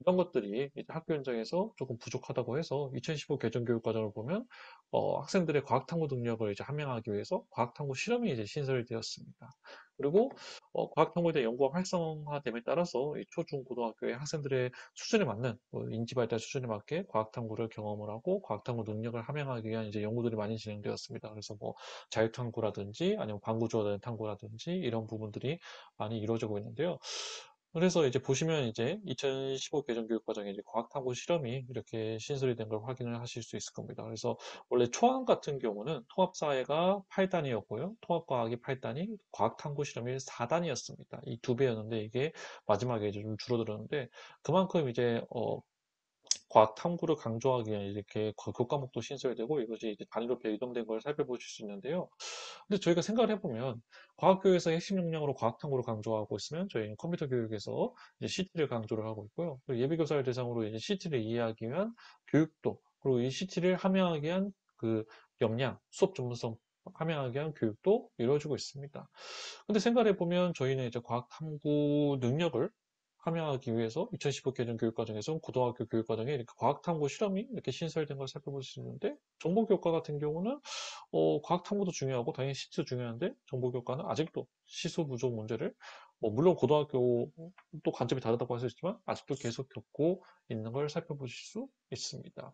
이런 것들이 이제 학교 현장에서 조금 부족하다고 해서 2015 개정 교육 과정을 보면 학생들의 과학탐구 능력을 이제 함양하기 위해서 과학탐구 실험이 이제 신설이 되었습니다. 그리고 과학탐구에 대한 연구가 활성화됨에 따라서 이 초, 중, 고등학교의 학생들의 수준에 맞는 인지 발달 수준에 맞게 과학탐구를 경험을 하고 과학탐구 능력을 함양하기 위한 이제 연구들이 많이 진행되었습니다. 그래서 뭐 자유탐구라든지 아니면 방구조어된 탐구라든지 이런 부분들이 많이 이루어지고 있는데요. 그래서 이제 보시면 이제 2015 개정 교육과정에 이제 과학탐구 실험이 이렇게 신설이 된 걸 확인을 하실 수 있을 겁니다. 그래서 원래 초안 같은 경우는 통합사회가 8단이었고요. 통합과학이 8단이 과학탐구 실험이 4단이었습니다. 이 두 배였는데 이게 마지막에 이제 좀 줄어들었는데 그만큼 이제 과학 탐구를 강조하기 위해 이렇게 교과목도 신설되고 이것이 이제 단위로 배정된 걸 살펴보실 수 있는데요. 근데 저희가 생각을 해보면 과학교육에서 핵심 역량으로 과학 탐구를 강조하고 있으면 저희는 컴퓨터 교육에서 이제 CT를 강조를 하고 있고요. 그리고 예비교사를 대상으로 이제 CT를 이해하기 위한 교육도 그리고 이 CT를 함양하기 위한 그 역량, 수업 전문성 함양하기 위한 교육도 이루어지고 있습니다. 근데 생각을 해보면 저희는 이제 과학 탐구 능력을 함양하기 위해서 2015 개정 교육과정에서 고등학교 교육과정에 이렇게 과학탐구 실험이 이렇게 신설된 걸 살펴볼 수 있는데 정보교과 같은 경우는 과학탐구도 중요하고 당연히 시트도 중요한데 정보교과는 아직도 시수 부족 문제를 물론 고등학교 또 관점이 다르다고 할 수 있지만 아직도 계속 겪고 있는 걸 살펴보실 수 있습니다.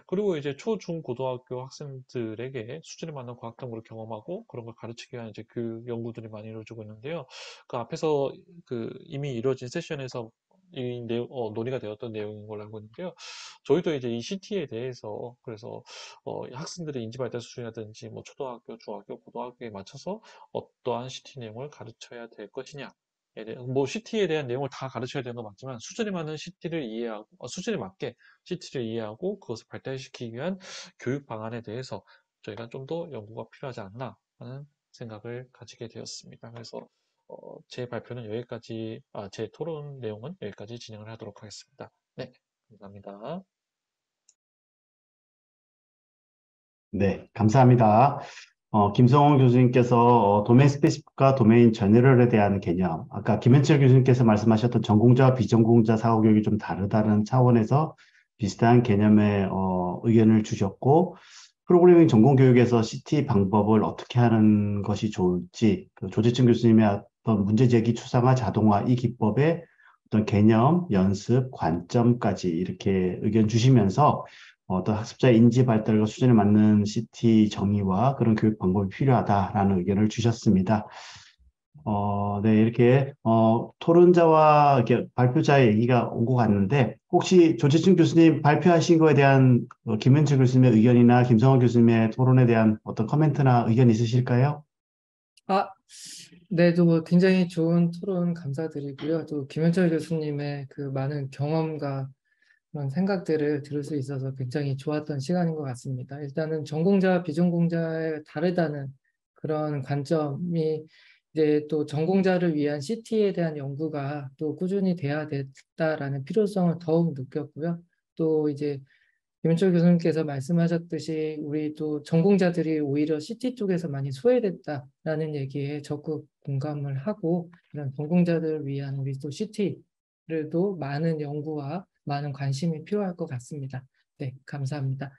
그리고 이제 초, 중, 고등학교 학생들에게 수준에 맞는 과학 탐구를 경험하고 그런 걸 가르치기 위한 이제 교육 연구들이 많이 이루어지고 있는데요. 그 앞에서 그 이미 이루어진 세션에서 이 논의가 되었던 내용인 걸로 알고 있는데요. 저희도 이제 이 CT에 대해서 그래서 학생들의 인지 발달 수준이라든지 뭐 초등학교, 중학교, 고등학교에 맞춰서 어떠한 CT 내용을 가르쳐야 될 것이냐. 뭐 CT에 대한 내용을 다 가르쳐야 되는 건 맞지만 수준에 맞는 CT를 이해하고 수준에 맞게 CT를 이해하고 그것을 발달시키기 위한 교육 방안에 대해서 저희가 좀 더 연구가 필요하지 않나 하는 생각을 가지게 되었습니다. 그래서 제 발표는 여기까지, 제 토론 내용은 여기까지 진행을 하도록 하겠습니다. 네, 감사합니다. 네, 감사합니다. 김성원 교수님께서 도메인 스페시픽과 도메인 제너럴에 대한 개념, 아까 김현철 교수님께서 말씀하셨던 전공자와 비전공자 사고교육이 좀 다르다는 차원에서 비슷한 개념의 의견을 주셨고, 프로그래밍 전공 교육에서 CT 방법을 어떻게 하는 것이 좋을지, 그 조재춘 교수님의 어떤 문제 제기, 추상화, 자동화 이 기법의 어떤 개념, 연습, 관점까지 이렇게 의견 주시면서 어떤 학습자의 인지 발달과 수준에 맞는 CT 정의와 그런 교육 방법이 필요하다라는 의견을 주셨습니다. 네, 이렇게, 토론자와 이렇게 발표자의 얘기가 오고 갔는데, 혹시 조재춘 교수님 발표하신 거에 대한 김현철 교수님의 의견이나 김성원 교수님의 토론에 대한 어떤 코멘트나 의견 있으실까요? 네, 또 굉장히 좋은 토론 감사드리고요. 또 김현철 교수님의 그 많은 경험과 그런 생각들을 들을 수 있어서 굉장히 좋았던 시간인 것 같습니다. 일단은 전공자와 비전공자의 다르다는 그런 관점이 이제 또 전공자를 위한 CT에 대한 연구가 또 꾸준히 돼야 됐다라는 필요성을 더욱 느꼈고요. 또 이제 김현철 교수님께서 말씀하셨듯이 우리 또 전공자들이 오히려 CT 쪽에서 많이 소외됐다라는 얘기에 적극 공감을 하고 이런 전공자들을 위한 우리 또 CT를 또 많은 연구와 많은 관심이 필요할 것 같습니다. 네, 감사합니다.